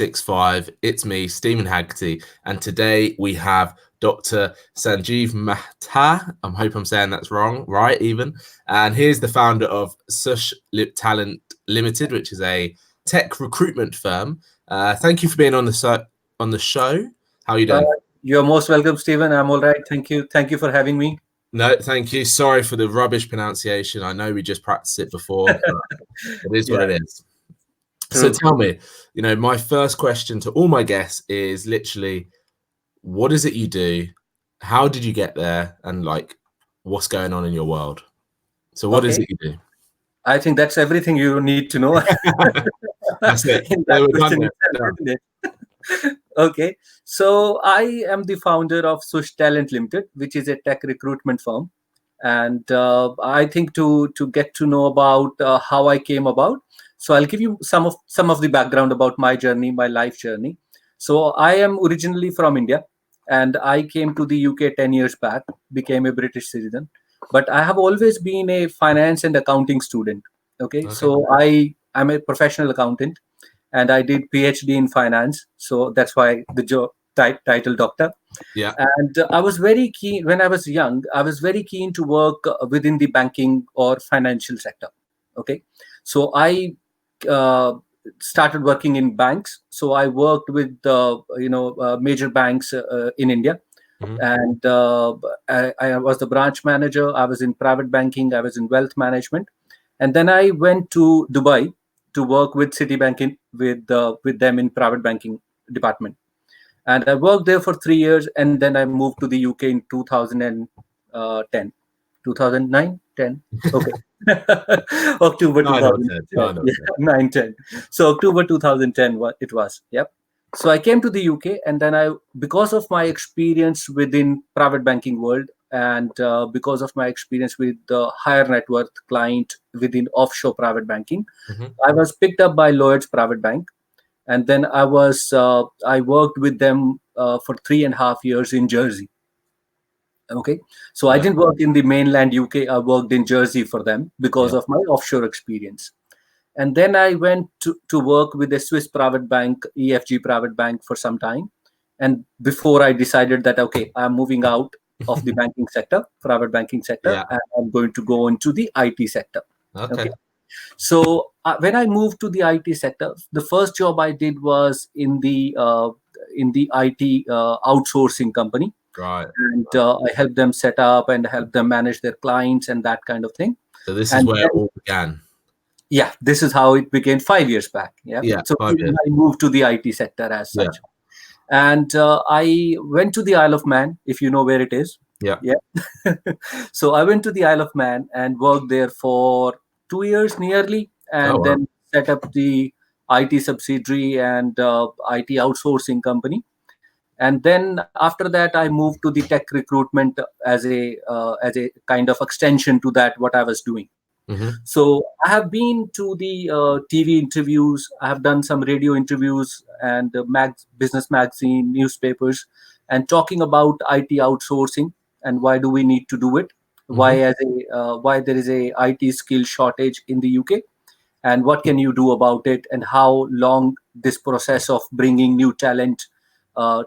365. It's me, Steven Haggerty, and today we have Dr. Sanjeev Mehta. I hope I'm saying that's right even. And he's the founder of Sush Talent Limited, which is a tech recruitment firm. Thank you for being on the show. How are you doing? You're most welcome, Steven. I'm all right. Thank you. Thank you for having me. No, thank you. Sorry for the rubbish pronunciation. I know we just practiced it before, but it is what it is. True. So tell me, my first question to all my guests is literally, what is it you do? How did you get there? And what's going on in your world? So what is it you do? I think that's everything you need to know. That's it. Okay. So I am the founder of Sush Talent Limited, which is a tech recruitment firm. And I think to get to know about how I came about, so I'll give you some of the background about my journey, my life journey. So I am originally from India, and I came to the UK 10 years back, became a British citizen. But I have always been a finance and accounting student. Okay. So I'm a professional accountant, and I did PhD in finance. So that's why the title doctor. Yeah. And I was very keen when I was young. I was very keen to work within the banking or financial sector. Okay. So I started working in banks. So I worked with major banks in India. Mm-hmm. And I was the branch manager. I was in private banking. I was in wealth management. And then I went to Dubai to work with Citibank with them in private banking department. And I worked there for 3 years. And then I moved to the UK in 2010. 2009? 10? Okay. October 2010. 9-10. So October 2010 it was. Yep. So I came to the UK, and then because of my experience within private banking world, and because of my experience with the higher net worth client within offshore private banking, mm-hmm. I was picked up by Lloyd's Private Bank. And then I worked with them for 3.5 years in Jersey. Okay. So I didn't work in the mainland UK. I worked in Jersey for them because of my offshore experience. And then I went to work with a Swiss private bank, EFG Private Bank, for some time. And before I decided that, okay, I'm moving out of the banking sector, private banking sector, and I'm going to go into the IT sector. Okay. So when I moved to the IT sector, the first job I did was in the IT outsourcing company. Right. And I helped them set up and help them manage their clients and that kind of thing. So this is where it all began. Yeah, this is how it began 5 years back. Yeah. So 5 years. I moved to the IT sector as such. And I went to the Isle of Man, if you know where it is. Yeah. So I went to the Isle of Man and worked there for 2 years nearly, and then set up the IT subsidiary and IT outsourcing company. And then after that, I moved to the tech recruitment as a kind of extension to that, what I was doing. Mm-hmm. So I have been to the TV interviews. I have done some radio interviews and business magazine, newspapers, and talking about IT outsourcing and why do we need to do it? Mm-hmm. Why there is a IT skill shortage in the UK, and what can you do about it, and how long this process of bringing new talent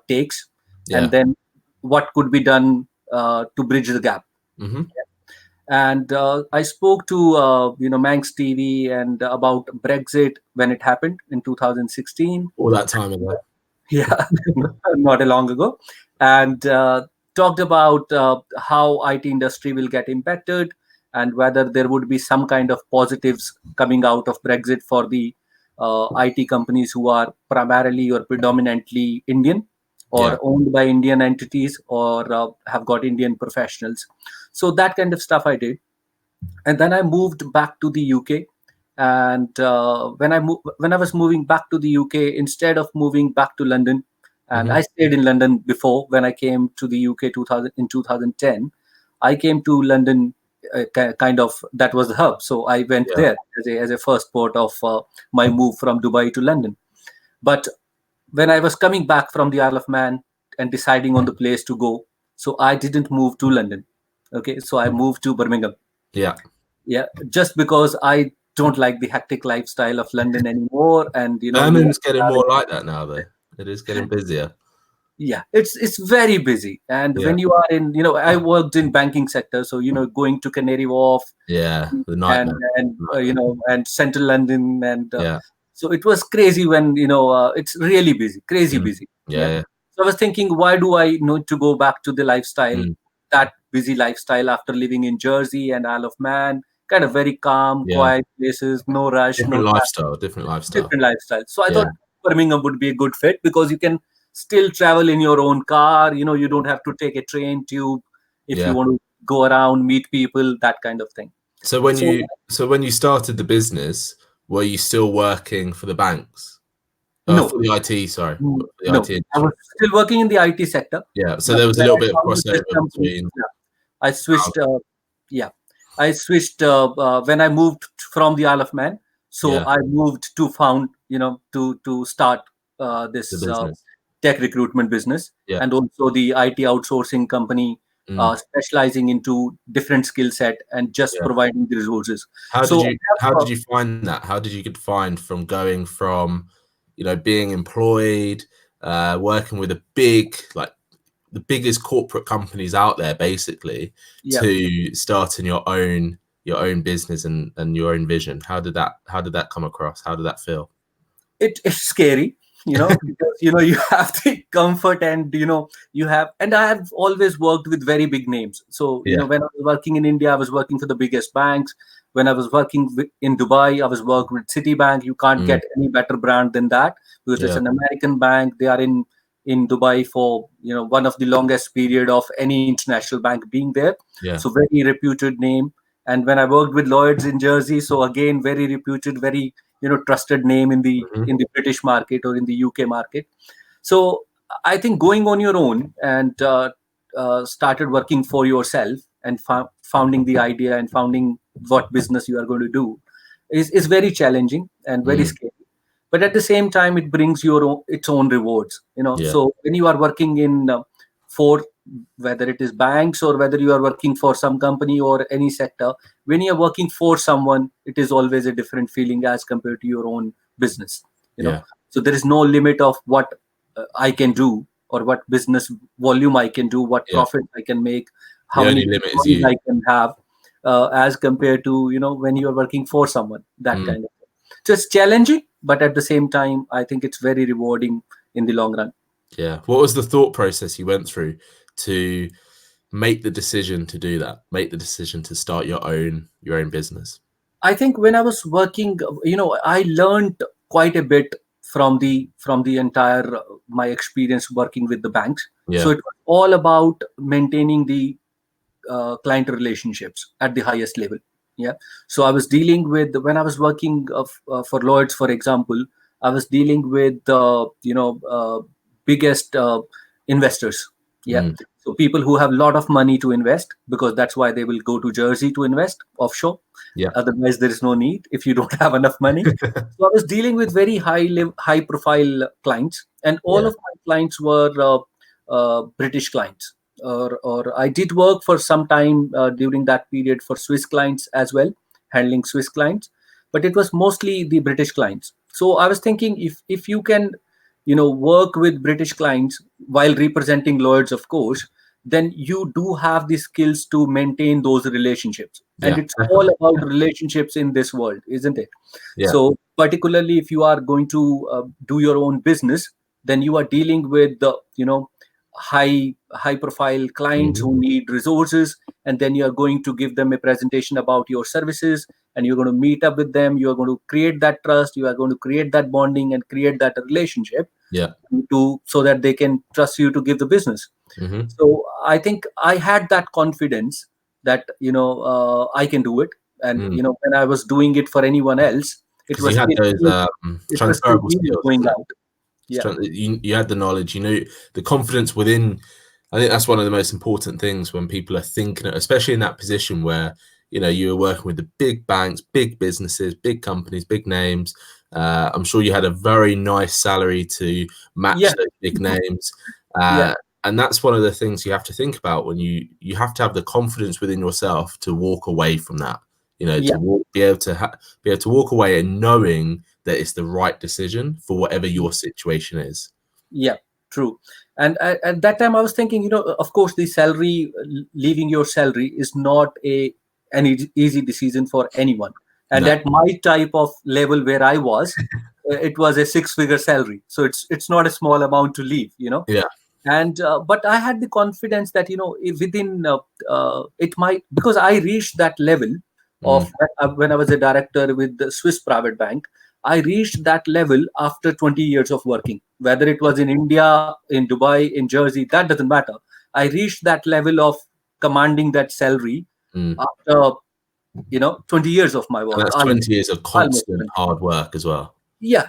takes, and then what could be done to bridge the gap. Mm-hmm. And I spoke to Manx TV and about Brexit when it happened in 2016. All that time ago. Yeah, not a long ago. And talked about how IT industry will get impacted and whether there would be some kind of positives coming out of Brexit for the IT companies who are primarily or predominantly Indian or owned by Indian entities or have got Indian professionals. So that kind of stuff I did. And then I moved back to the UK. And when I was moving back to the UK, instead of moving back to London, and I stayed in London before, when I came to the UK in 2010, I came to London, kind of, that was the hub. So I went there as a first port of my move from Dubai to London. But when I was coming back from the Isle of Man and deciding on the place to go, so I didn't move to London. Okay, so I moved to Birmingham. Yeah. Just because I don't like the hectic lifestyle of London anymore. And Birmingham's getting more like that now, though. It is getting busier. Yeah, it's very busy. And when you are in, I worked in banking sector, so going to Canary Wharf, the nightmare, and Central London, and yeah. so it was crazy when it's really busy, crazy busy. Yeah. So I was thinking, why do I need to go back to the lifestyle, that busy lifestyle, after living in Jersey and Isle of Man, kind of very calm, quiet places, no rush, different lifestyle. So I thought Birmingham would be a good fit, because you can still travel in your own car. You don't have to take a train tube if you want to go around, meet people, that kind of thing. So when you started the business, were you still working for the banks? No, for the IT. Sorry, no. IT I was still working in the IT sector. Yeah, so there was a little bit of crossover between. I switched. I switched when I moved from the Isle of Man. So I moved to to start this tech recruitment business, and also the IT outsourcing company, specializing into different skill set and just providing the resources. How did you find that? How did you get find from going from, being employed, working with the biggest corporate companies out there, basically, to starting your own business and your own vision? How did that come across? How did that feel? It's scary, because you have the comfort, and and I have always worked with very big names. So when I was working in India, I was working for the biggest banks. When I was working in Dubai, I was working with Citibank. You can't get any better brand than that, because it's an American bank. They are in Dubai for one of the longest period of any international bank being there. So very reputed name. And when I worked with Lloyd's in Jersey, so again, very reputed, very trusted name in the British market or in the UK market. So I think going on your own and started working for yourself and founding the idea and founding what business you are going to do is very challenging and very scary. But at the same time, it brings its own rewards. So when you are working in for, whether it is banks or whether you are working for some company or any sector, when you are working for someone, it is always a different feeling as compared to your own business. So there is no limit of what I can do, or what business volume I can do, what profit I can make, how many employees I can have, as compared to when you are working for someone, that kind of thing. So it's challenging, but at the same time, I think it's very rewarding in the long run. Yeah. What was the thought process you went through to make the decision to do that? Make the decision to start your own business? I think when I was working, I learned quite a bit from the entire my experience working with the banks. So it was all about maintaining the client relationships at the highest level. So I was dealing with, when I was working for Lloyd's, for example, I was dealing with biggest investors. So people who have a lot of money to invest, because that's why they will go to Jersey to invest offshore. Otherwise, there is no need if you don't have enough money. So I was dealing with very high profile clients, and all of my clients were British clients. Or I did work for some time during that period for Swiss clients as well, handling Swiss clients, but it was mostly the British clients. So I was thinking, if you can work with British clients while representing Lloyd's, of course, then you do have the skills to maintain those relationships. And it's all about relationships in this world, isn't it? So particularly if you are going to do your own business, then you are dealing with the high profile clients who need resources, and then you are going to give them a presentation about your services, and you're going to meet up with them, you are going to create that trust, you are going to create that bonding and create that relationship, so that they can trust you to give the business. So I think I had that confidence that I can do it. And when I was doing it for anyone else, it was transferable skills going out. You had the knowledge, the confidence within. I think that's one of the most important things when people are thinking, especially in that position where you were working with the big banks, big businesses, big companies, big names. I'm sure you had a very nice salary to match those big names. And that's one of the things you have to think about when you have to have the confidence within yourself to walk away from that. to be able to walk away and knowing that it's the right decision for whatever your situation is. Yeah, true. And at that time I was thinking, of course the salary, leaving your salary is not an easy decision for anyone. And at my type of level where I was, it was a 6-figure salary. So it's not a small amount to leave, Yeah. And but I had the confidence that within it might, because I reached that level of when I was a director with the Swiss private bank. I reached that level after 20 years of working, whether it was in India, in Dubai, in Jersey, that doesn't matter. I reached that level of commanding that salary after 20 years of my work. And that's 20 years of constant hard work as well. Yeah.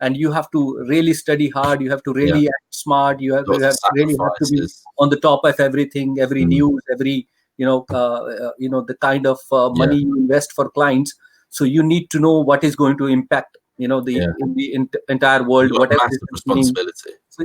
And you have to really study hard. You have to really act smart. You really have to be on the top of everything, every news, every the kind of money you invest for clients. So you need to know what is going to impact in the entire world. Whatever massive responsibility. So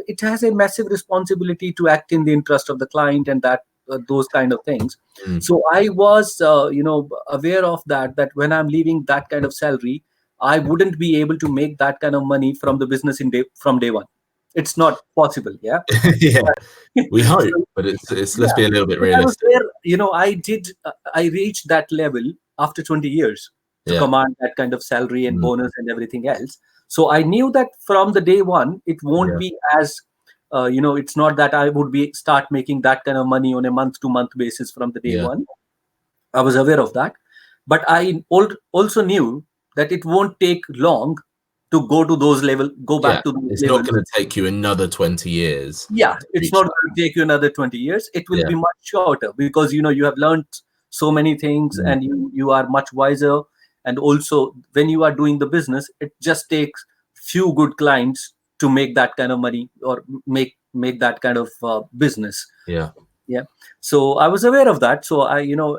it has a massive responsibility to act in the interest of the client, and that those kind of things. So I was aware of that when I'm leaving that kind of salary, I wouldn't be able to make that kind of money from the business from day one. It's not possible. Yeah. We hope, but it's let's be a little bit realistic. I was there, I reached that level after 20 years to command that kind of salary and bonus and everything else. So I knew that from the day one, it won't be as, it's not that I would start making that kind of money on a month-to-month basis from the day one. I was aware of that. But I also knew that it won't take long to go to those levels, go back to those it's levels. Not going to take you another 20 years. Yeah, it's not going to take you another 20 years. It will be much shorter because, you have learned so many things and you are much wiser. And also when you are doing the business, it just takes few good clients to make that kind of money or make that kind of business. Yeah. So I was aware of that. So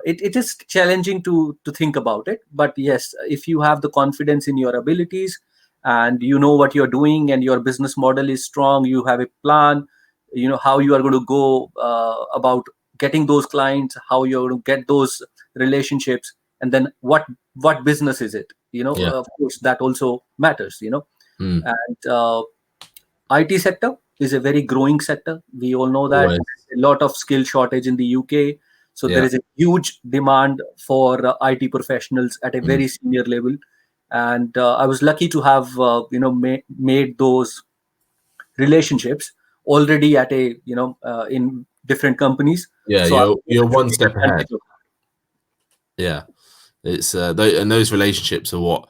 it is challenging to think about it. But yes, if you have the confidence in your abilities and you know what you're doing and your business model is strong, you have a plan, how you are going to go about getting those clients, how you're going to get those relationships, and then what business is it? Of course, that also matters. And IT sector is a very growing sector. We all know that. There's a lot of skill shortage in the UK. So there is a huge demand for IT professionals at a very senior level. And I was lucky to have, made those relationships already at a, in different companies. Yeah, so you're one step ahead. Yeah, it's and those relationships are what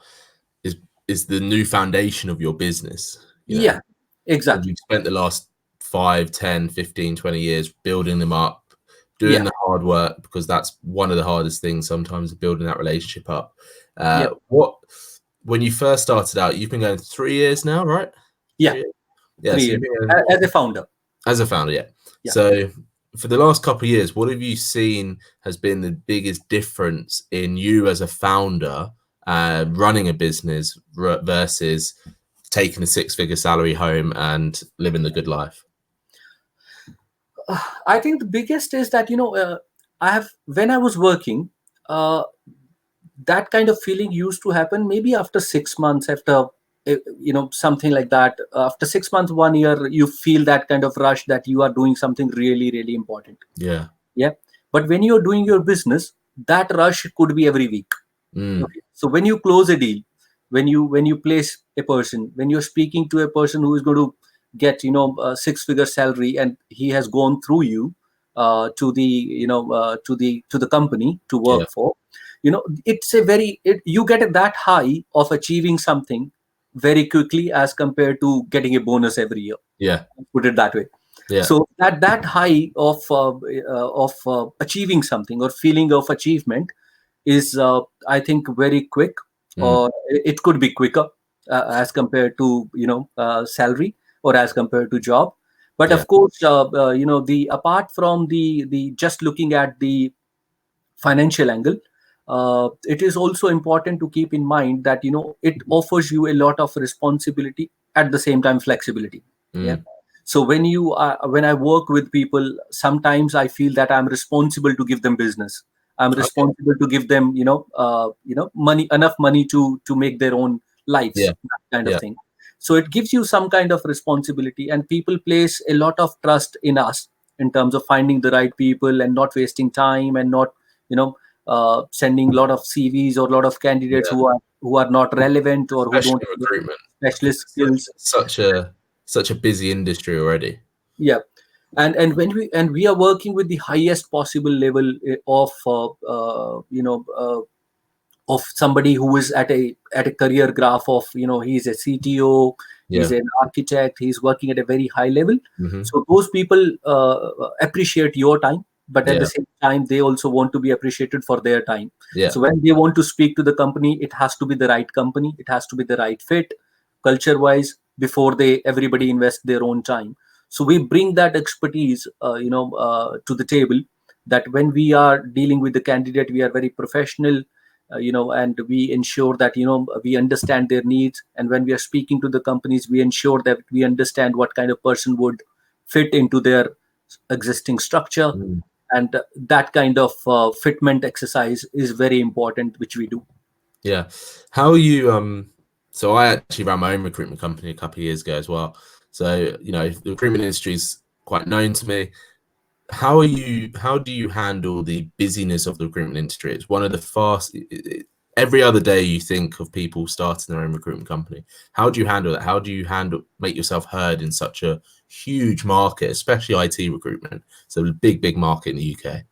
is the new foundation of your business. Yeah, exactly. You've spent the last 5, 10, 15, 20 years building them up, doing the hard work, because that's one of the hardest things sometimes, building that relationship up. When you first started out, you've been going 3 years now, right? Yeah. 3 years. As a founder. As a founder, yeah. So for the last couple of years, what have you seen has been the biggest difference in you as a founder running a business versus taking a 6-figure salary home and living the good life? I think the biggest is that, when I was working, that kind of feeling used to happen maybe after 6 months, after, something like that. After 6 months, 1 year, you feel that kind of rush that you are doing something really, really important. Yeah. But when you're doing your business, that rush could be every week. Okay? So when you close a deal, when you place a person, when you're speaking to a person who is going to get a 6-figure salary, and he has gone through you to the company to work for, it's you get that high of achieving something very quickly as compared to getting a bonus every year. Put it that way. So that high of achieving something or feeling of achievement is I think very quick, or it could be quicker as compared to salary or as compared to job. But of course, the apart from the just looking at the financial angle, it is also important to keep in mind that it offers you a lot of responsibility, at the same time flexibility. So when I work with people, sometimes I feel that I'm responsible to give them business. I'm Okay. responsible to give them, money, enough money to make their own lives, Yeah. that kind of Yeah. thing. So it gives you some kind of responsibility, and people place a lot of trust in us in terms of finding the right people and not wasting time, and not, sending a lot of CVs or a lot of candidates Yeah. who are not relevant or who Especially don't in have the recruitment. I think specialist it's skills. such a busy industry already. Yeah. And when we are working with the highest possible level of of somebody who is at a career graph of, he's a CTO, he's Yeah. an architect, he's working at a very high level. Hmm. So those people appreciate your time, but at the Yeah. same time they also want to be appreciated for their time. Yeah. So when they want to speak to the company, it has to be the right company, it has to be the right fit culture wise, before they everybody invest their own time. So we bring that expertise to the table, that when we are dealing with the candidate, we are very professional, and we ensure that, we understand their needs. And when we are speaking to the companies, we ensure that we understand what kind of person would fit into their existing structure. Mm. And that kind of fitment exercise is very important, which we do. Yeah. How are you? So I actually ran my own recruitment company a couple of years ago as well. So, the recruitment industry is quite known to me. How do you handle the busyness of the recruitment industry? It's one of the every other day you think of people starting their own recruitment company. How do you handle that? How do you make yourself heard in such a huge market, especially IT recruitment? So a big market in the UK.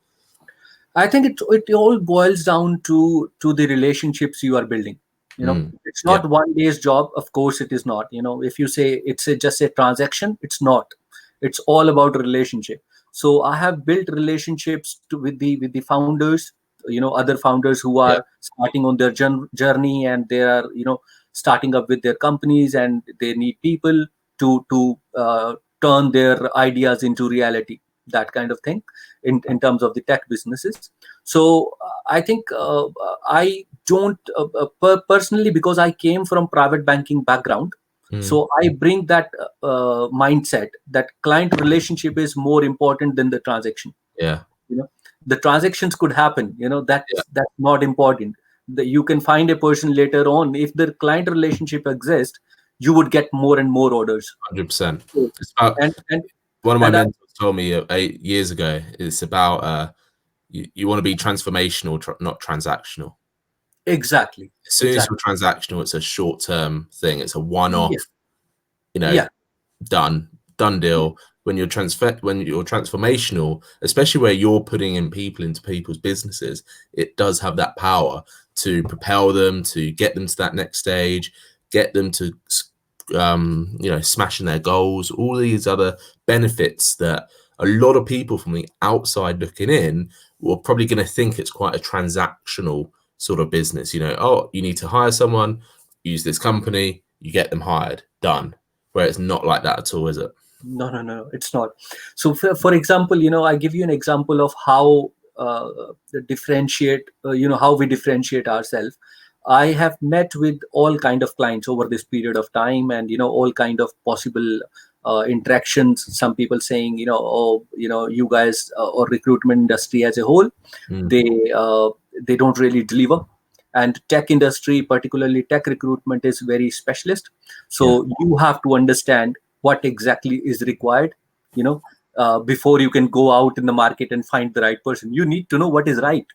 I think it all boils down to the relationships you are building. It's Yeah. not one day's job. Of course, it is not. If you say it's just a transaction, it's not. It's all about relationship. So I have built relationships with the founders. Other founders who Yeah. are starting on their journey, and they are, starting up with their companies, and they need people to turn their ideas into reality. That kind of thing in terms of the tech businesses. So I think I don't personally, because I came from private banking background. Mm. So I bring that mindset that client relationship is more important than the transaction. Yeah. You know, the transactions could happen. Yeah. That's not important. You can find a person later on. If the client relationship exists, you would get more and more orders. 100%. So, It's about and and one of my and I, mentors told me 8 years ago. It's about you want to be transformational, not transactional. exactly, As soon as exactly. you're transactional, it's a short-term thing. It's a one-off, Yeah, you know, yeah, done yeah. deal. When you're transformational, especially where you're putting in people into people's businesses, it does have that power to propel them, to get them to that next stage, get them to smashing their goals, all these other benefits that a lot of people from the outside looking in were probably going to think it's quite a transactional sort of business. Oh, you need to hire someone, use this company, you get them hired, done. Where it's not like that at all, is it? No, no, no, it's not. So, for example, I give you an example of how how we differentiate ourselves. I have met with all kind of clients over this period of time, and all kind of possible interactions. Some people saying, oh, you guys or recruitment industry as a whole, Mm. they don't really deliver. And tech industry, particularly tech recruitment, is very specialist. Yeah. So you have to understand what exactly is required, before you can go out in the market and find the right person. You need to know what is right.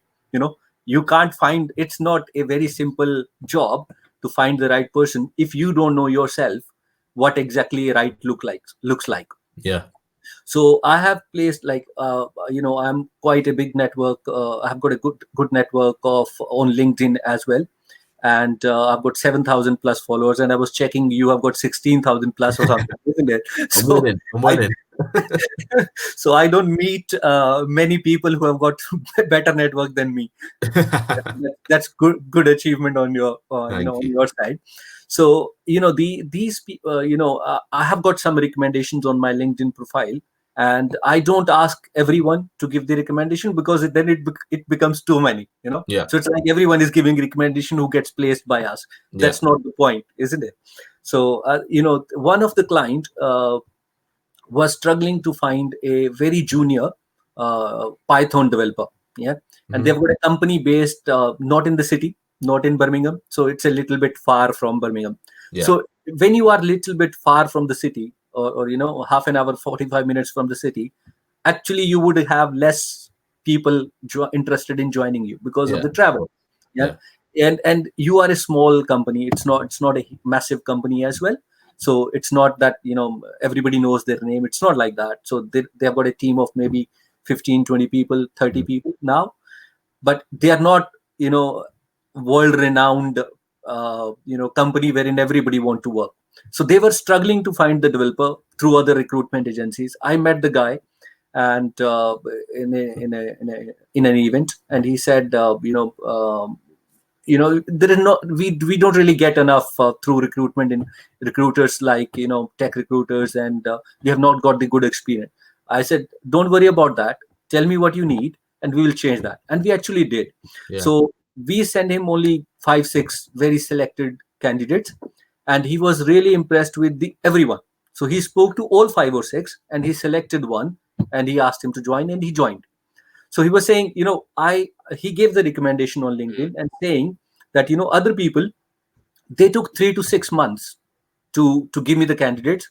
You can't find, it's not a very simple job to find the right person if you don't know yourself what exactly right looks like. Yeah. So I have placed, like, I'm quite a big network. I have got a good network of on LinkedIn as well, and I've got 7,000 plus followers. And I was checking, you have got 16,000 plus or something, isn't it? I'm So winning. I'm I winning. so I don't meet many people who have got better network than me. That's good achievement on your Thank on you. your side. So these people, I have got some recommendations on my LinkedIn profile, and I don't ask everyone to give the recommendation, because it becomes too many. Yeah. So it's like everyone is giving recommendation who gets placed by us. Yeah. That's not the point, isn't it? So one of the client was struggling to find a very junior Python developer. Yeah. And they've got a company based not in the city, not in Birmingham, so it's a little bit far from Birmingham. So when you are a little bit far from the city, or half an hour, 45 minutes from the city, actually you would have less people interested in joining you because of the travel. Yeah. And you are a small company, it's not a massive company as well. So it's not that everybody knows their name, it's not like that. So they've got a team of maybe 15, 20 people, 30 people now, but they are not world renowned company wherein everybody want to work. So they were struggling to find the developer through other recruitment agencies. I met the guy, and in an event, and he said, there is no, we don't really get enough through recruitment in recruiters like tech recruiters, and we have not got the good experience. I said, don't worry about that, tell me what you need and we will change that. And we actually did. So we sent him only 5-6 very selected candidates, and he was really impressed with the everyone. So he spoke to all 5 or 6 and he selected one, and he asked him to join, and he joined. So he was saying, he gave the recommendation on LinkedIn and saying that, other people, they took 3 to 6 months to give me the candidates.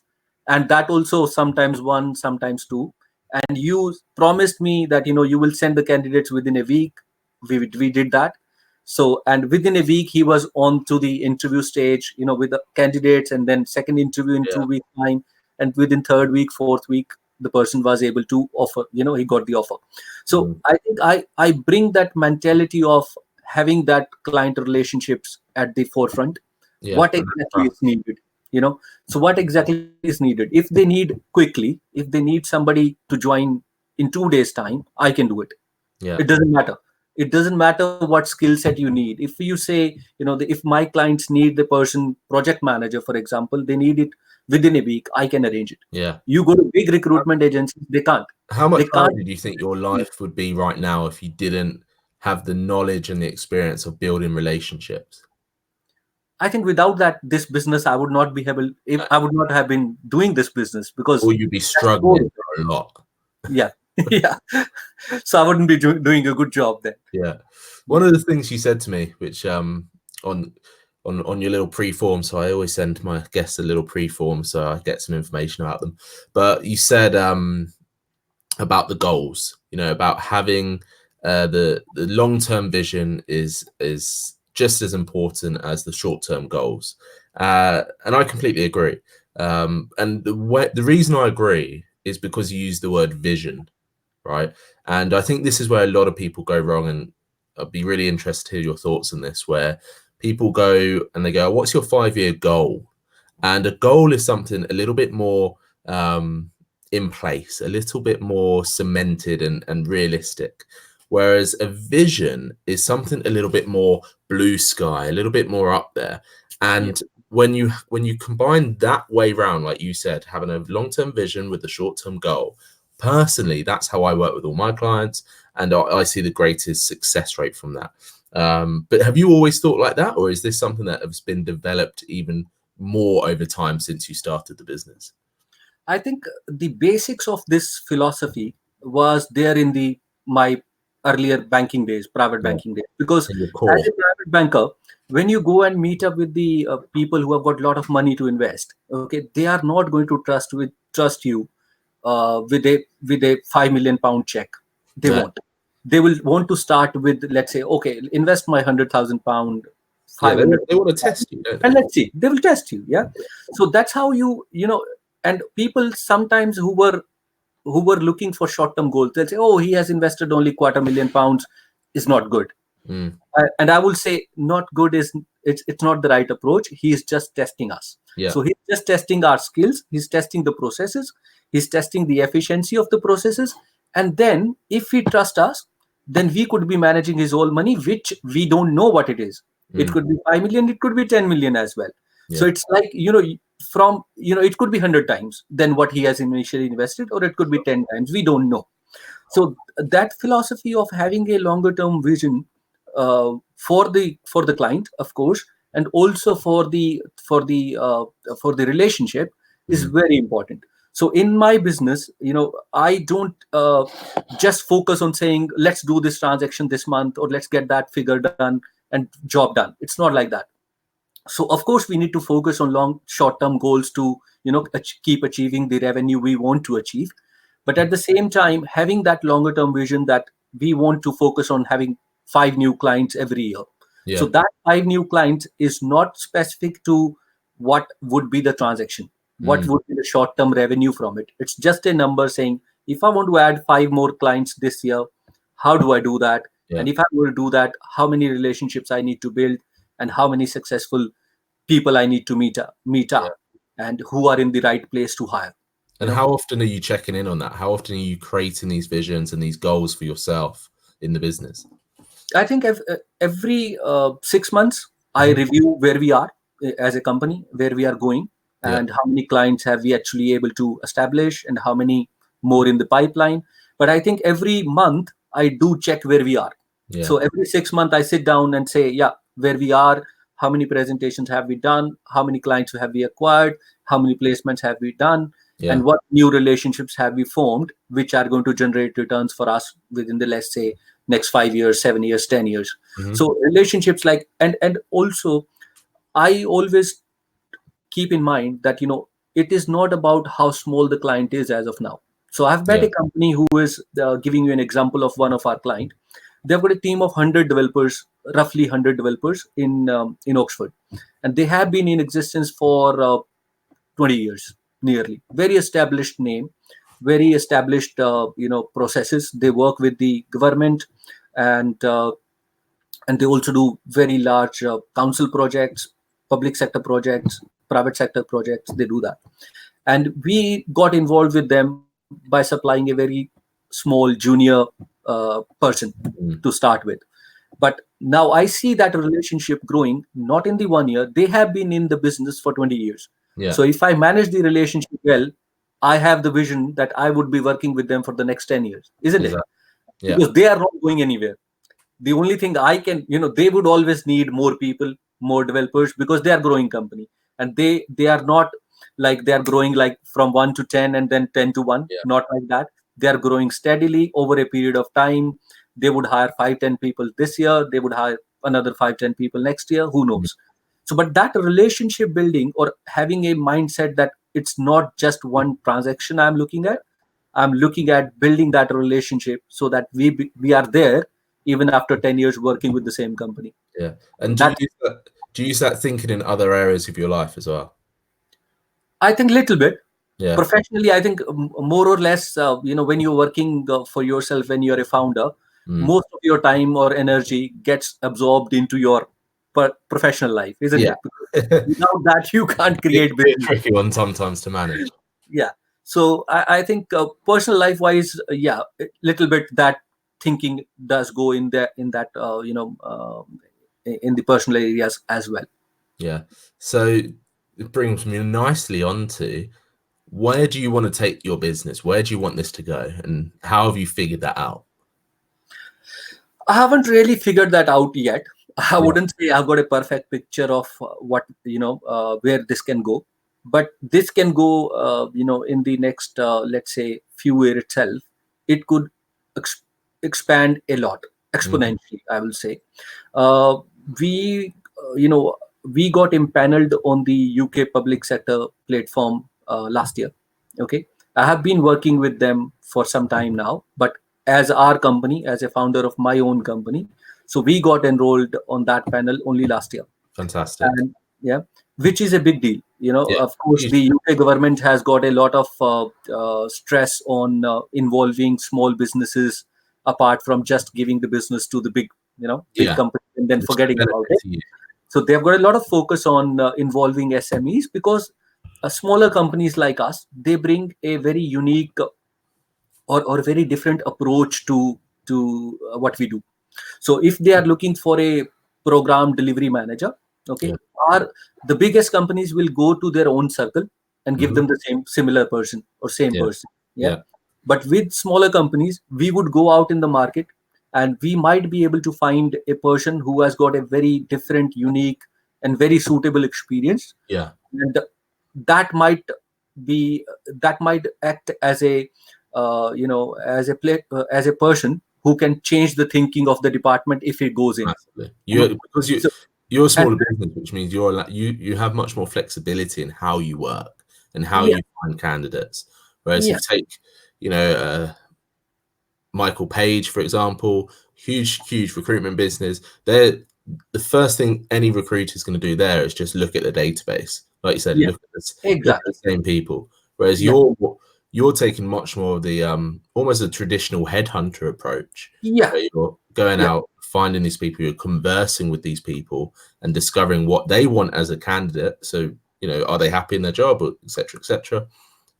And that also sometimes 1, sometimes 2. And you promised me that, you will send the candidates within a week. We did that. So, and within a week, he was on to the interview stage, with the candidates, and then second interview in 2 weeks time. And within 3rd week, 4th week, the person was able to offer, he got the offer. So I think I bring that mentality of having that client relationships at the forefront. What exactly is needed, so what exactly is needed? If they need quickly, if they need somebody to join in 2 days time, I can do it. It doesn't matter. It doesn't matter what skill set you need. If you say, if my clients need the person project manager, for example, they need it within a week, I can arrange it. You go to big recruitment agencies, they can't. How much harder do you think your life would be right now if you didn't have the knowledge and the experience of building relationships? I think without that, this business, I would not be able, if I would not have been doing this business, because or you'd be struggling a lot. Yeah. So I wouldn't be doing a good job then. One of the things you said to me, which on your little pre-form, so I always send my guests a little pre-form so I get some information about them. But you said about the goals, about having the long-term vision is just as important as the short-term goals, and I completely agree. And the reason I agree is because you use the word vision, right? And I think this is where a lot of people go wrong, and I'd be really interested to hear your thoughts on this, where people go and they go, what's your 5-year goal? And a goal is something a little bit more in place, a little bit more cemented and realistic. Whereas a vision is something a little bit more blue sky, a little bit more up there. And when you combine that way round, like you said, having a long-term vision with the short-term goal, personally, that's how I work with all my clients, and I see the greatest success rate from that. But have you always thought like that, or is this something that has been developed even more over time since you started the business? I think the basics of this philosophy was there in my earlier banking days, private banking days, because as a private banker, when you go and meet up with the people who have got a lot of money to invest, okay, they are not going to trust you with a £5 million check. They won't. They will want to start with, let's say, okay, invest my £100,000. They want to test you, don't they? And let's see, they will test you. So that's how and people sometimes who were looking for short-term goals, they'll say, oh, he has invested only £250,000, is not good. And I will say, not good is it's not the right approach. He is just testing us. So he's just testing our skills, he's testing the processes, he's testing the efficiency of the processes. And then if he trusts us, then we could be managing his whole money, which we don't know what it is. It could be 5 million, it could be 10 million as well. So it's like, it could be 100 times than what he has initially invested, or it could be 10 times. We don't know. So that philosophy of having a longer term vision for the client, of course, and also for the relationship is very important. So in my business, I don't just focus on saying, let's do this transaction this month, or let's get that figure done and job done. It's not like that. So of course we need to focus on long short term goals to keep achieving the revenue we want to achieve. But at the same time, having that longer term vision that we want to focus on having 5 new clients every year. Yeah. So that 5 new clients is not specific to what would be the transaction, what would be the short term revenue from it. It's just a number saying, if I want to add 5 more clients this year, how do I do that? Yeah. And if I will do that, how many relationships I need to build, and how many successful people I need to meet up, and who are in the right place to hire. And how often are you checking in on that? How often are you creating these visions and these goals for yourself in the business? I think every 6 months, I review where we are as a company, where we are going, and how many clients have we actually able to establish, and how many more in the pipeline. But I think every month I do check where we are. Yeah. So every 6 months I sit down and say, yeah, where we are, how many presentations have we done, how many clients have we acquired, how many placements have we done, and what new relationships have we formed, which are going to generate returns for us within the, let's say, next 5 years, 7 years, 10 years. So relationships like, and also I always keep in mind that, it is not about how small the client is as of now. So I've met a company who is giving you an example of one of our client. They've got a team of 100 developers, roughly 100 developers in Oxford, and they have been in existence for 20 years, nearly. Very established name, very established processes. They work with the government, and they also do very large council projects, public sector projects, private sector projects. They do that, and we got involved with them by supplying a very small junior person to start with. But now I see that relationship growing, not in the 1 year. They have been in the business for 20 years. So if I manage the relationship well, I have the vision that I would be working with them for the next 10 years, isn't it? Because they are not going anywhere. The only thing I can, they would always need more people, more developers, because they are growing company, and they are not like they are growing like from 1 to 10 and then 10 to 1. Not like that. They are growing steadily over a period of time. They would hire 5-10 people this year. They would hire another 5-10 people next year. Who knows? So, but that relationship building, or having a mindset that it's not just one transaction I'm looking at. I'm looking at building that relationship so that we are there even after 10 years working with the same company. Yeah. And do you use that thinking in other areas of your life as well? I think a little bit. Yeah. Professionally, I think more or less, when you're working for yourself, when you're a founder, most of your time or energy gets absorbed into your professional life, isn't it? Because without that, you can't create business. It's a tricky one sometimes to manage. Yeah. So I think personal life wise, a little bit that thinking does go in that in the personal areas as well. Yeah. So it brings me nicely onto, where do you want to take your business? Where do you want this to go? And how have you figured that out? I haven't really figured that out yet. I wouldn't say I've got a perfect picture of what, where this can go. But this can go, in the next, let's say, few years itself. It could expand a lot, exponentially, I will say. We, we got impaneled on the UK public sector platform last year. Okay. I have been working with them for some time now, but as our company, as a founder of my own company, so we got enrolled on that panel only last year. Fantastic. And, which is a big deal. Of course, the UK government has got a lot of stress on involving small businesses, apart from just giving the business to the big company and then forgetting about it. So they've got a lot of focus on involving SMEs, because smaller companies like us, they bring a very unique or very different approach to what we do. So if they are looking for a program delivery manager, the biggest companies will go to their own circle and give them the similar person or same person. But with smaller companies, we would go out in the market, and we might be able to find a person who has got a very different, unique, and very suitable experience. And that might act as a as a person who can change the thinking of the department if it goes in. Massively. Because So, you're a and smaller business, which means you have much more flexibility in how you work and how yeah, you find candidates. Whereas yeah, if you take, Michael Page, for example, huge recruitment business. The first thing any recruiter is going to do there is just look at the database. Like you said, yeah, look at exactly. the same people. Whereas Yeah, you're taking much more of the almost a traditional headhunter approach, yeah, where you're going yeah, out, finding these people, you're conversing with these people and discovering what they want as a candidate. So, are they happy in their job, or etc.,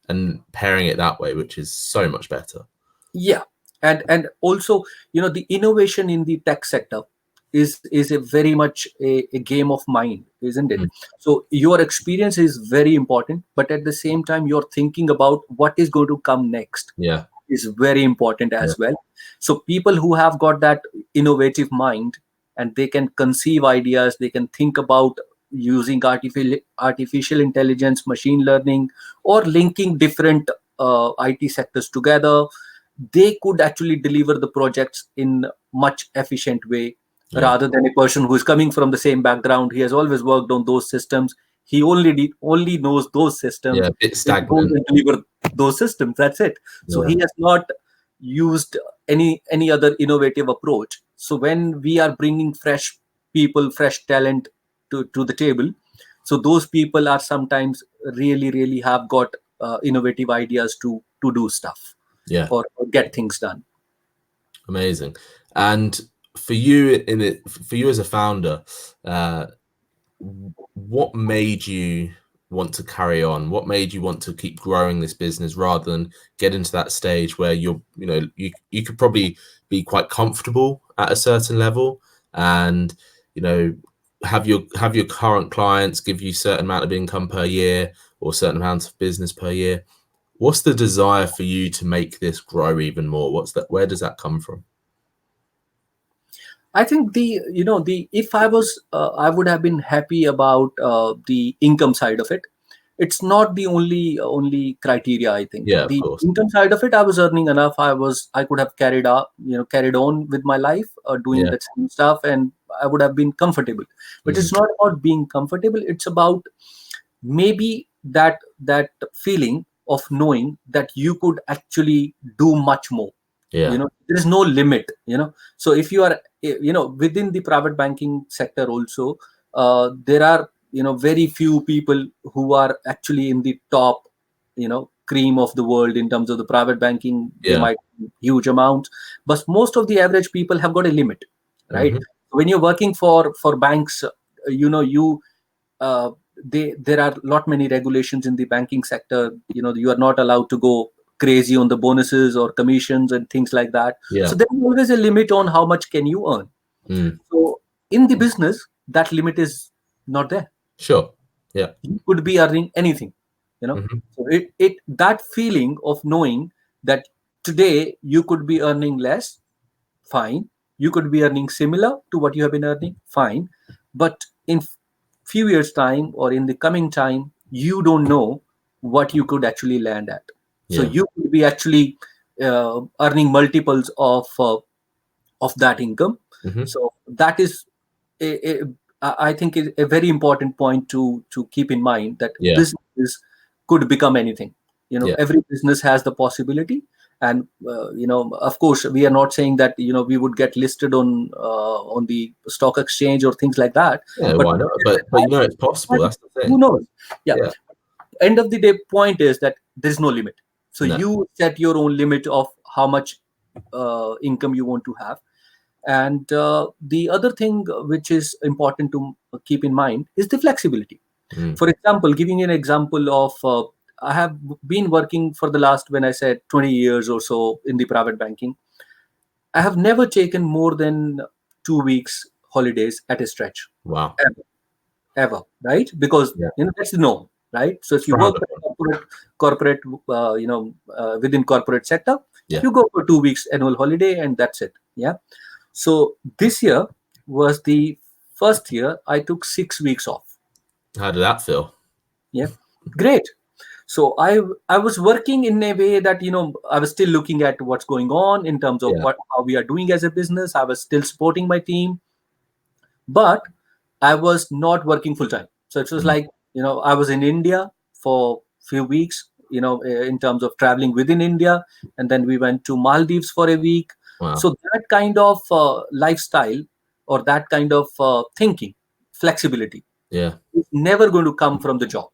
and pairing it that way, which is so much better. yeah. And also, the innovation in the tech sector is a very much a game of mind, isn't it? Mm. So your experience is very important, but at the same time, you're thinking about what is going to come next Yeah. is very important Yeah. as well. So people who have got that innovative mind, and they can conceive ideas, they can think about using artificial intelligence, machine learning, or linking different IT sectors together, they could actually deliver the projects in much efficient way, Yeah. rather than a person who is coming from the same background. He has always worked on those systems. He only knows those systems. Yeah. A bit He goes stagnant. and deliver those systems. That's it. So Yeah. he has not used any other innovative approach. So when we are bringing fresh people, fresh talent to the table, so those people are sometimes really have got innovative ideas to do stuff, Yeah. or get things done. Amazing. And for you for you as a founder, what made you want to carry on? What made you want to keep growing this business rather than get into that stage where you could probably be quite comfortable at a certain level, and have your current clients give you a certain amount of income per year or a certain amount of business per year? What's the desire for you to make this grow even more? Where does that come from? I think the if I was I would have been happy about the income side of it. It's not the only criteria. I think Yeah, of the course. income side of it, I was earning enough. I could have carried on with my life, doing Yeah. that same stuff, and I would have been comfortable. But it's not about being comfortable. It's about maybe that feeling of knowing that you could actually do much more. Yeah. There is no limit. So if you are within the private banking sector also, there are very few people who are actually in the top cream of the world in terms of the private banking. They Yeah. might be huge amounts, but most of the average people have got a limit, right? When you're working for banks, you there are lot many regulations in the banking sector. You are not allowed to go crazy on the bonuses or commissions and things like that. Yeah. So there is always a limit on how much can you earn. So in the business, that limit is not there. Sure. Yeah. You could be earning anything. So it that feeling of knowing that today you could be earning less, fine. You could be earning similar to what you have been earning, fine. But in few years time, or in the coming time, you don't know what you could actually land at. So Yeah. you could be actually earning multiples of that income. So that is I think is a very important point to keep in mind, that Yeah. businesses could become anything. Yeah. Every business has the possibility. And of course, we are not saying that we would get listed on the stock exchange or things like that. Yeah. But Why not? But it's possible. That's the who thing. knows? Yeah. Yeah. End of the day, point is that there's no limit. So No. you set your own limit of how much income you want to have. And the other thing which is important to keep in mind is the flexibility. For example, giving you an example of I have been working for the last, when I said 20 years or so in the private banking, I have never taken more than 2 weeks holidays at a stretch. Wow. Ever, right? Because Yeah. that's the norm, right? So if you work Frowned for upon. a corporate within corporate sector, Yeah. you go for 2 weeks annual holiday, and that's it. Yeah. So this year was the first year I took 6 weeks off. How did that feel? Yeah, great. So I was working in a way that, I was still looking at what's going on in terms of Yeah. how we are doing as a business. I was still supporting my team, but I was not working full time. So it was Mm. like, I was in India for few weeks, in terms of traveling within India, and then we went to Maldives for a week. Wow. So that kind of lifestyle, or that kind of thinking, flexibility, Yeah. is never going to come from the job.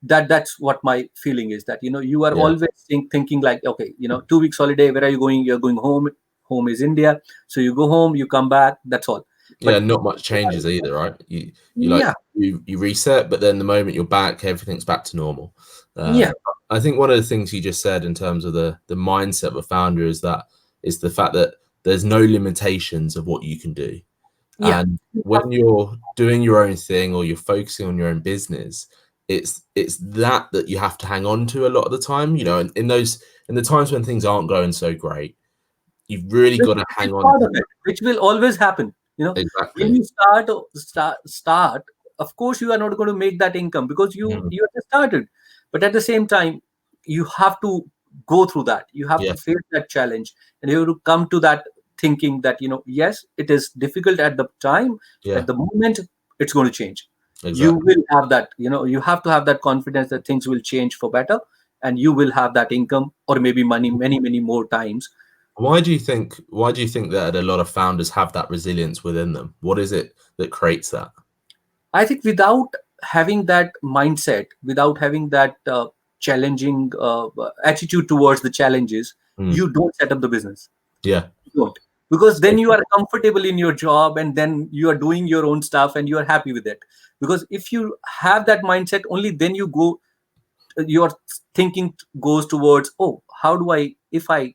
That's what my feeling is, that you are Yeah. always thinking like, okay, 2 weeks holiday, where are you going? You're going home. Home is India. So you go home, you come back, that's all. Yeah. But Not much changes either, right? You like yeah, you reset, but then the moment you're back, everything's back to normal. yeah, I think one of the things you just said in terms of the mindset of a founder is the fact that there's no limitations of what you can do. yeah. And when you're doing your own thing or you're focusing on your own business, it's that you have to hang on to a lot of the time, and in the times when things aren't going so great, you've really Which got to is hang on part to of it, which will always happen. When exactly. you start, of course, you are not going to make that income, because Mm. you have just started. But at the same time, you have to go through that. You have Yeah, to face that challenge, and you have to come to that thinking that, yes, it is difficult at the time. yeah, At the moment, it's going to change. You exactly. will have that. You have to have that confidence that things will change for better, and you will have that income, or maybe money, many, many more times. Why do you think that a lot of founders have that resilience within them? What is it that creates that? I think without having that mindset, without having that challenging attitude towards the challenges, Mm. you don't set up the business. Yeah. You don't. Because So then you are comfortable in your job, and then you are doing your own stuff and you are happy with it. Because if you have that mindset, only then your thinking goes towards, oh, how do I, if I,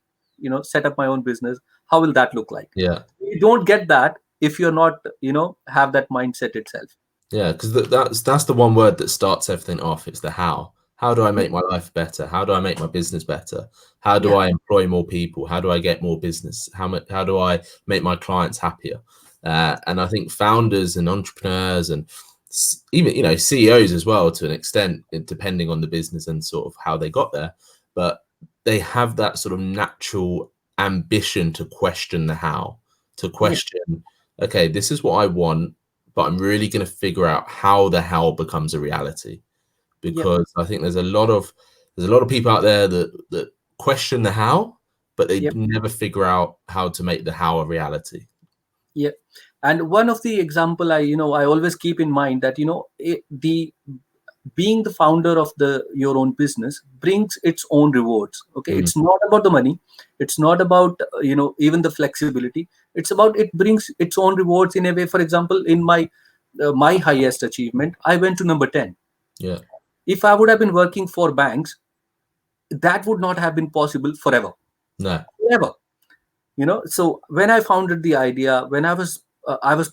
set up my own business, how will that look like? yeah. You don't get that if you're not, have that mindset itself. Yeah, because that's the one word that starts everything off. It's the how. How do I make my life better? How do I make my business better? How do Yeah, I employ more people? How do I get more business? How do I make my clients happier? And I think founders and entrepreneurs and even CEOs as well, to an extent, depending on the business and sort of how they got there, but they have that sort of natural ambition to question the how, to yeah, question, okay, this is what I want, but I'm really going to figure out how the how becomes a reality, yeah, because I think there's a lot of people out there that question the how, but they yeah. never figure out how to make the how a reality. Yeah, and one of the example I always keep in mind, that the being the founder of your own business brings its own rewards. Okay, Mm, it's not about the money, it's not about even the flexibility. It's about, it brings its own rewards in a way. For example, in my highest achievement, I went to number 10. yeah, If I would have been working for banks, that would not have been possible forever. no, Forever. So when I founded the idea, when I was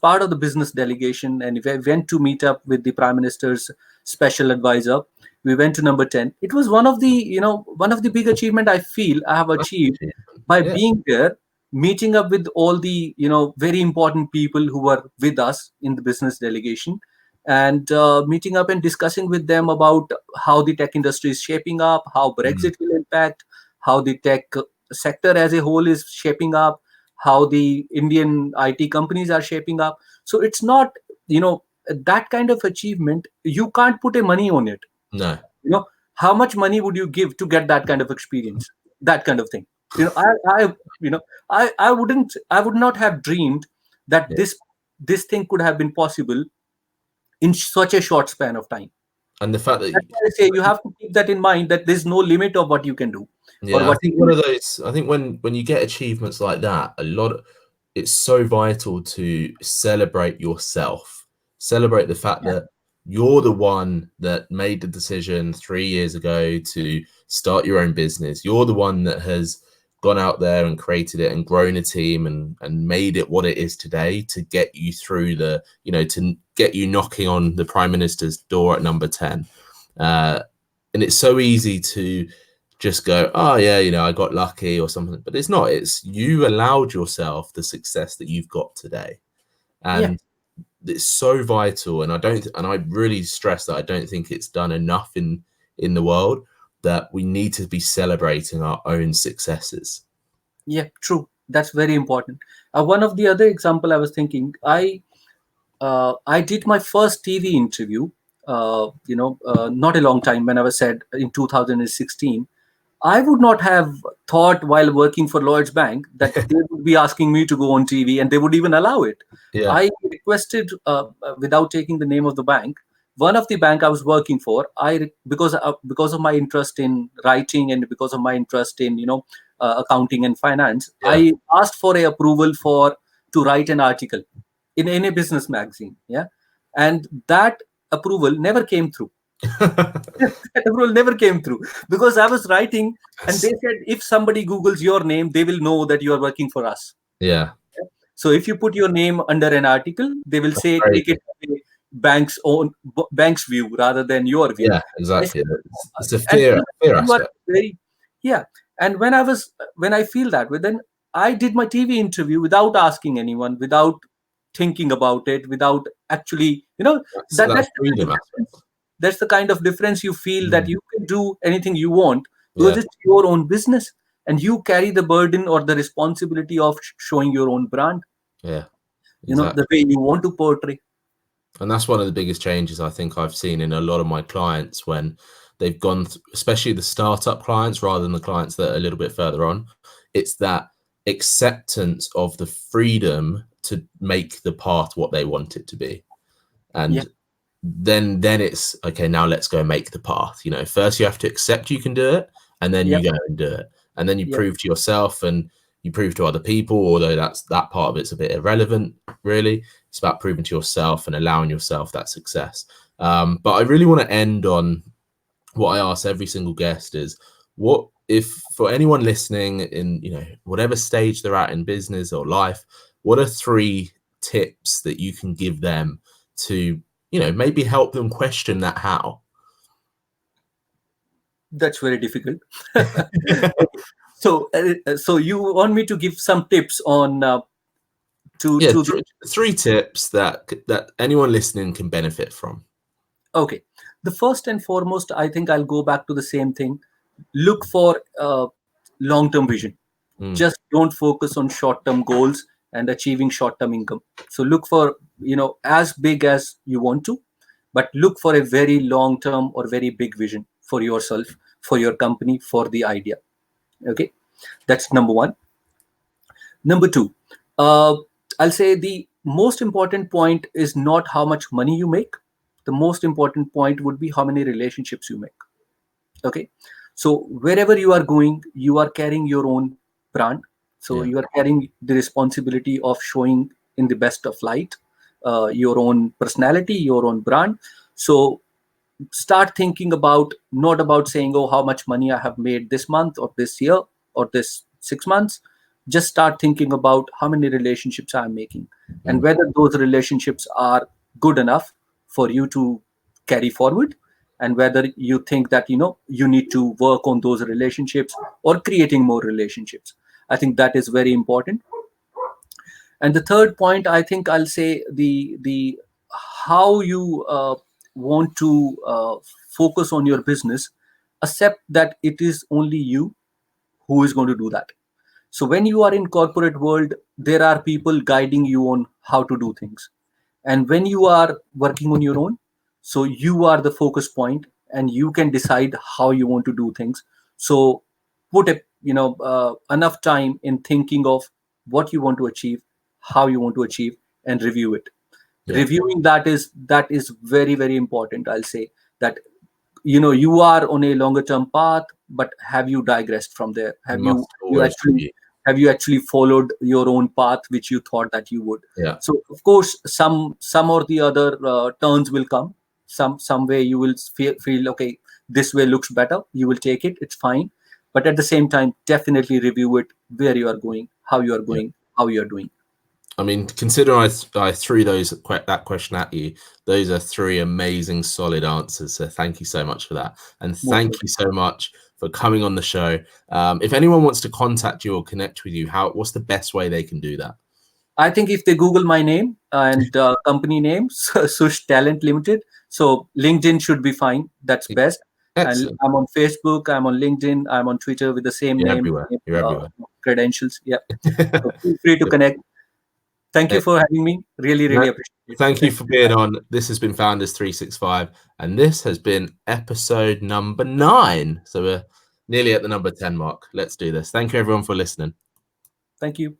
part of the business delegation, and if I went to meet up with the prime minister's special advisor, we went to number 10. It was one of the big achievement I feel I have achieved by yeah, being there, meeting up with all the very important people who were with us in the business delegation, and meeting up and discussing with them about how the tech industry is shaping up, how mm, Brexit will impact, how the tech sector as a whole is shaping up, how the Indian IT companies are shaping up. So it's not, that kind of achievement, you can't put a money on it. no, You know, how much money would you give to get that kind of experience, that kind of thing? I you know, I would not have dreamed that yeah. this thing could have been possible in such a short span of time. And the fact that That's why I say you have to keep that in mind, that there's no limit of what you can do, or yeah, I what think you one can of those. I think when you get achievements like that, it's so vital to celebrate yourself. Celebrate the fact do. that you're the one that made the decision 3 years ago to start your own business. You're the one that has gone out there and created it and grown a team and made it what it is today, to get you through to get you knocking on the prime minister's door at number 10. And it's so easy to just go, oh yeah, I got lucky or something, but it's not. It's you allowed yourself the success that you've got today, Yeah, and it's so vital, and I really stress that I don't think it's done enough in the world, that we need to be celebrating our own successes. Yeah, true. That's very important. One of the other example I was thinking, I did my first TV interview, not a long time, when I was said in 2016. I would not have thought while working for Lloyds Bank that they would be asking me to go on TV, and they would even allow it. Yeah. I requested, without taking the name of the bank, one of the bank I was working for. Because of my interest in writing, and because of my interest in accounting and finance, Yeah. I asked for a approval to write an article in a business magazine. Yeah, and that approval never came through. That approval never came through because I was writing, and they said if somebody Googles your name, they will know that you are working for us. Yeah. So if you put your name under an article, they will say Right. take it from a bank's view rather than your view. Yeah, exactly. Said, it's a fear aspect. Yeah. And when I feel that way, then I did my TV interview without asking anyone, without thinking about it, without actually, That's freedom aspect. that's the kind of difference you feel, that you can do anything you want because Yeah. it's your own business, and you carry the burden or the responsibility of showing your own brand. Yeah. Exactly. The way you want to portray. And that's one of the biggest changes I think I've seen in a lot of my clients when they've gone, especially the startup clients rather than the clients that are a little bit further on. It's that acceptance of the freedom to make the path what they want it to be. And then it's okay, now let's go make the path. First you have to accept you can do it, and then you go and do it. And then you prove to yourself and you prove to other people, although that part of it's a bit irrelevant, really. It's about proving to yourself and allowing yourself that success. But I really want to end on what I ask every single guest is, what if, for anyone listening in, whatever stage they're at in business or life, what are 3 tips that you can give them to, maybe help them question that how? That's very difficult. So you want me to give some tips on three tips that anyone listening can benefit from. Okay. The first and foremost, I think I'll go back to the same thing. Look for long-term vision. Just don't focus on short-term goals and achieving short-term income. So look for, as big as you want to, but look for a very long-term or very big vision for yourself, for your company, for the idea. Okay. That's number 1. Number 2, I'll say the most important point is not how much money you make. The most important point would be how many relationships you make. Okay. So wherever you are going, you are carrying your own brand. So you are carrying the responsibility of showing in the best of light, your own personality, your own brand. So start thinking about, not about saying, oh, how much money I have made this month or this year or this 6 months. Just start thinking about how many relationships I'm making and whether those relationships are good enough for you to carry forward, and whether you think that you need to work on those relationships or creating more relationships. I think that is very important. And the third point, I think I'll say the how you want to focus on your business. Accept that it is only you who is going to do that. So when you are in corporate world, there are people guiding you on how to do things. And when you are working on your own, so you are the focus point and you can decide how you want to do things. So put enough time in thinking of what you want to achieve, how you want to achieve, and review it. Reviewing that is very, very important. I'll say that you are on a longer term path, but have you digressed from there? Have you actually followed your own path which you thought that you would? So of course some or the other turns will come. Some way you will feel okay, this way looks better, you will take it, it's fine. But at the same time, definitely review it, where you are going, how you are going, how you are doing. I mean, considering I threw that question at you, those are 3 amazing, solid answers. So thank you so much for that. And thank you so much for coming on the show. If anyone wants to contact you or connect with you, what's the best way they can do that? I think if they Google my name and company name, Sush Talent Limited, so LinkedIn should be fine. That's best. Excellent. And I'm on Facebook, I'm on LinkedIn, I'm on Twitter with the same You're name, everywhere. You're everywhere. credentials. Yeah. So feel free to connect. Thank you for having me. Really, really appreciate it. Thank you for being on. This has been Founders365, and this has been episode number 9. So we're nearly at the number 10 mark. Let's do this. Thank you, everyone, for listening. Thank you.